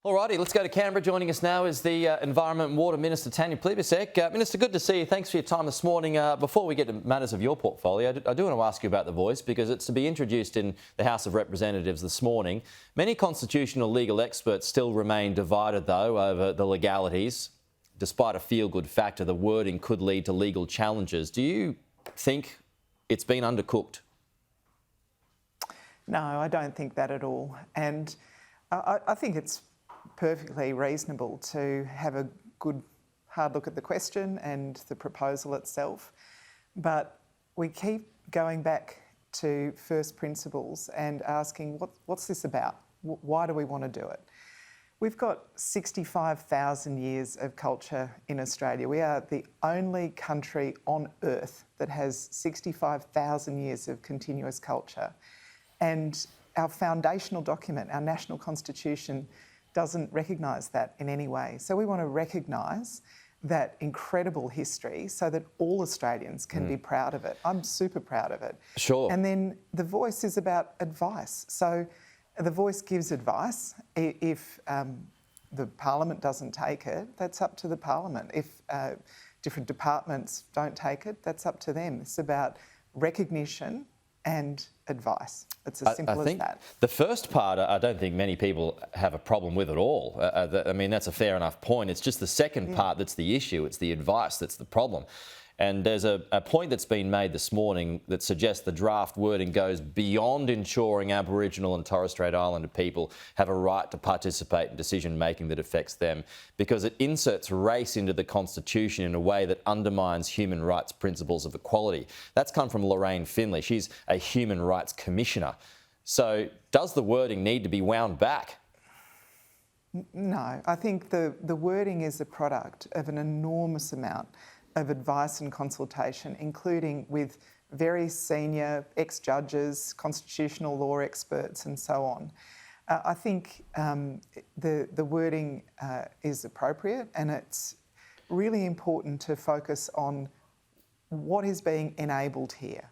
Alrighty, let's go to Canberra. Joining us now is the Environment and Water Minister, Tanya Plibersek. Minister, good to see you. Thanks for your time this morning. Before we get to matters of your portfolio, I do want to ask you about the Voice because it's to be introduced in the House of Representatives this morning. Many constitutional legal experts still remain divided, though, over the legalities. Despite a feel-good factor, the wording could lead to legal challenges. Do you think it's been undercooked? No, I don't think that at all. And I think it's perfectly reasonable to have a good hard look at the question and the proposal itself, but we keep going back to first principles and asking what's this about? Why do we want to do it? We've got 65,000 years of culture in Australia. We are the only country on earth that has 65,000 years of continuous culture, and our foundational document, our national constitution, doesn't recognise that in any way. So we want to recognise that incredible history so that all Australians can be proud of it. I'm super proud of it. Sure. And then the Voice is about advice. So the Voice gives advice. If the Parliament doesn't take it, that's up to the Parliament. If different departments don't take it, that's up to them. It's about recognition and advice. It's as simple as that. The first part, I don't think many people have a problem with at all. I mean, that's a fair enough point. It's just the second part that's the issue. It's the advice that's the problem. And there's a point that's been made this morning that suggests the draft wording goes beyond ensuring Aboriginal and Torres Strait Islander people have a right to participate in decision-making that affects them, because it inserts race into the Constitution in a way that undermines human rights principles of equality. That's come from Lorraine Finlay. She's a Human Rights Commissioner. So does the wording need to be wound back? No, I think the wording is a product of an enormous amount of advice and consultation, including with very senior ex-judges, constitutional law experts and so on. I think the wording is appropriate, and it's really important to focus on what is being enabled here.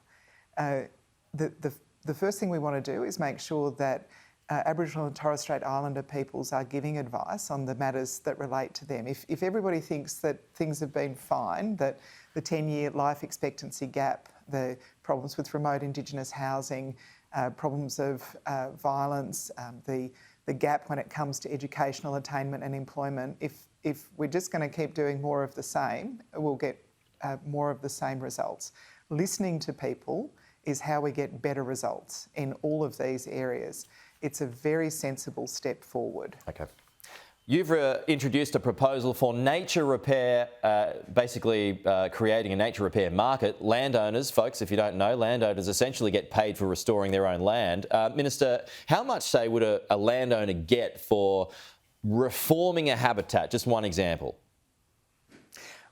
The first thing we want to do is make sure that Aboriginal and Torres Strait Islander peoples are giving advice on the matters that relate to them. If everybody thinks that things have been fine, that the 10-year life expectancy gap, the problems with remote Indigenous housing, problems of violence, the gap when it comes to educational attainment and employment, if we're just going to keep doing more of the same, we'll get more of the same results. Listening to people is how we get better results in all of these areas. It's a very sensible step forward. Okay. You've introduced a proposal for nature repair, basically creating a nature repair market. Landowners, folks, if you don't know, landowners essentially get paid for restoring their own land. Minister, how much, say, would a landowner get for reforming a habitat? Just one example.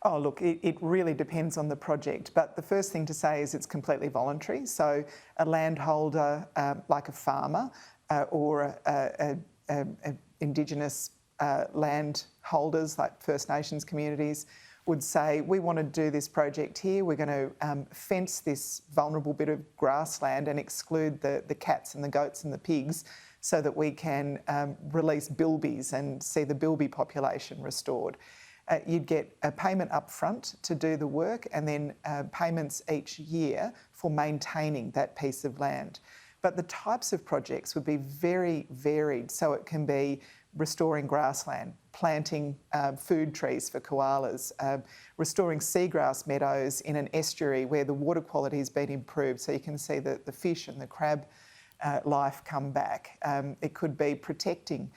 Oh, look, it really depends on the project, but the first thing to say is it's completely voluntary. So a landholder, like a farmer, or Indigenous landholders, like First Nations communities, would say, we want to do this project here, we're going to fence this vulnerable bit of grassland and exclude the cats and the goats and the pigs so that we can release bilbies and see the bilby population restored. You'd get a payment up front to do the work, and then payments each year for maintaining that piece of land. But the types of projects would be very varied. So it can be restoring grassland, planting food trees for koalas, restoring seagrass meadows in an estuary where the water quality has been improved so you can see the fish and the crab life come back. It could be protecting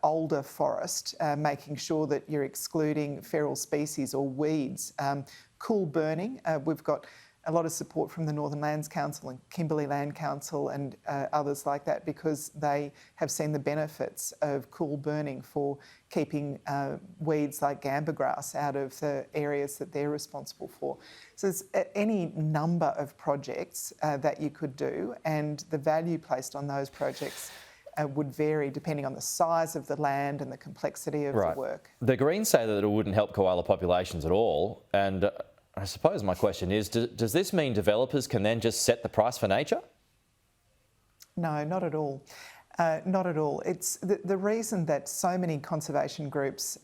older forest, making sure that you're excluding feral species or weeds. Cool burning, we've got a lot of support from the Northern Lands Council and Kimberley Land Council and others like that, because they have seen the benefits of cool burning for keeping weeds like gamba grass out of the areas that they're responsible for. So there's any number of projects that you could do, and the value placed on those projects would vary depending on the size of the land and the complexity of the work. The Greens say that it wouldn't help koala populations at all, and I suppose my question is, does this mean developers can then just set the price for nature? No, not at all. Not at all. It's the reason that so many conservation groups,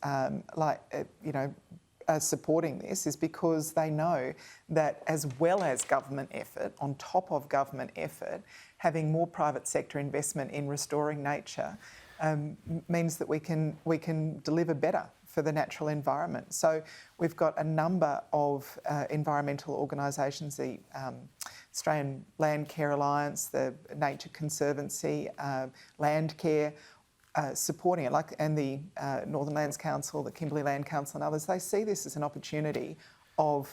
are supporting this is because they know that as well as government effort, on top of government effort, having more private sector investment in restoring nature means that we can deliver better for the natural environment. So we've got a number of environmental organisations, the Australian Land Care Alliance, the Nature Conservancy, Landcare, supporting it, and the Northern Lands Council, the Kimberley Land Council and others. They see this as an opportunity of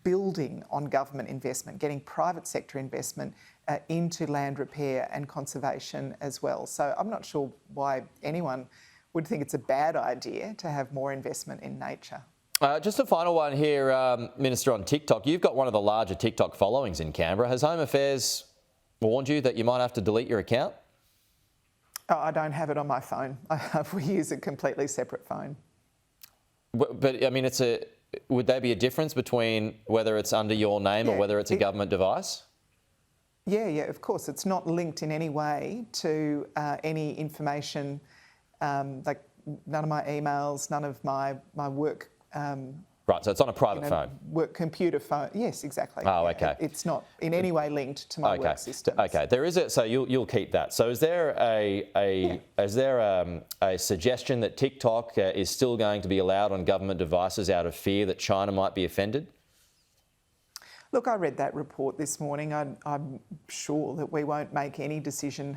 building on government investment, getting private sector investment into land repair and conservation as well. So I'm not sure why anyone would think it's a bad idea to have more investment in nature. Just a final one here, Minister, on TikTok. You've got one of the larger TikTok followings in Canberra. Has Home Affairs warned you that you might have to delete your account? Oh, I don't have it on my phone. We use a completely separate phone. But I mean, would there be a difference between whether it's under your name or whether it's a government device? Yeah, of course. It's not linked in any way to any information, like none of my emails, none of my work. Right, so it's on a private phone. Work computer phone. Yes, exactly. Oh, okay. It's not in any way linked to my work systems. Okay, there is so you'll keep that. So is there a suggestion that TikTok is still going to be allowed on government devices out of fear that China might be offended? Look, I read that report this morning. I'm sure that we won't make any decision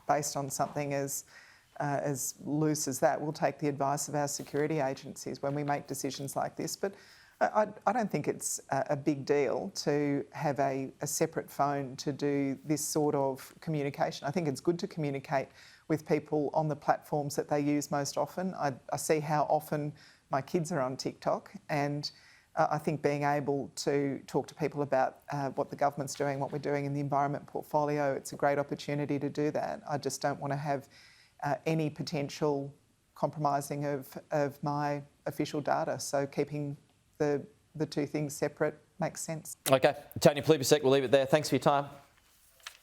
based on something as loose as that. We'll take the advice of our security agencies when we make decisions like this. But I don't think it's a big deal to have a separate phone to do this sort of communication. I think it's good to communicate with people on the platforms that they use most often. I see how often my kids are on TikTok, and I think being able to talk to people about what the government's doing, what we're doing in the environment portfolio, it's a great opportunity to do that. I just don't want to have any potential compromising of my official data. So keeping the two things separate makes sense. Okay. Tanya Plibersek, we'll leave it there. Thanks for your time.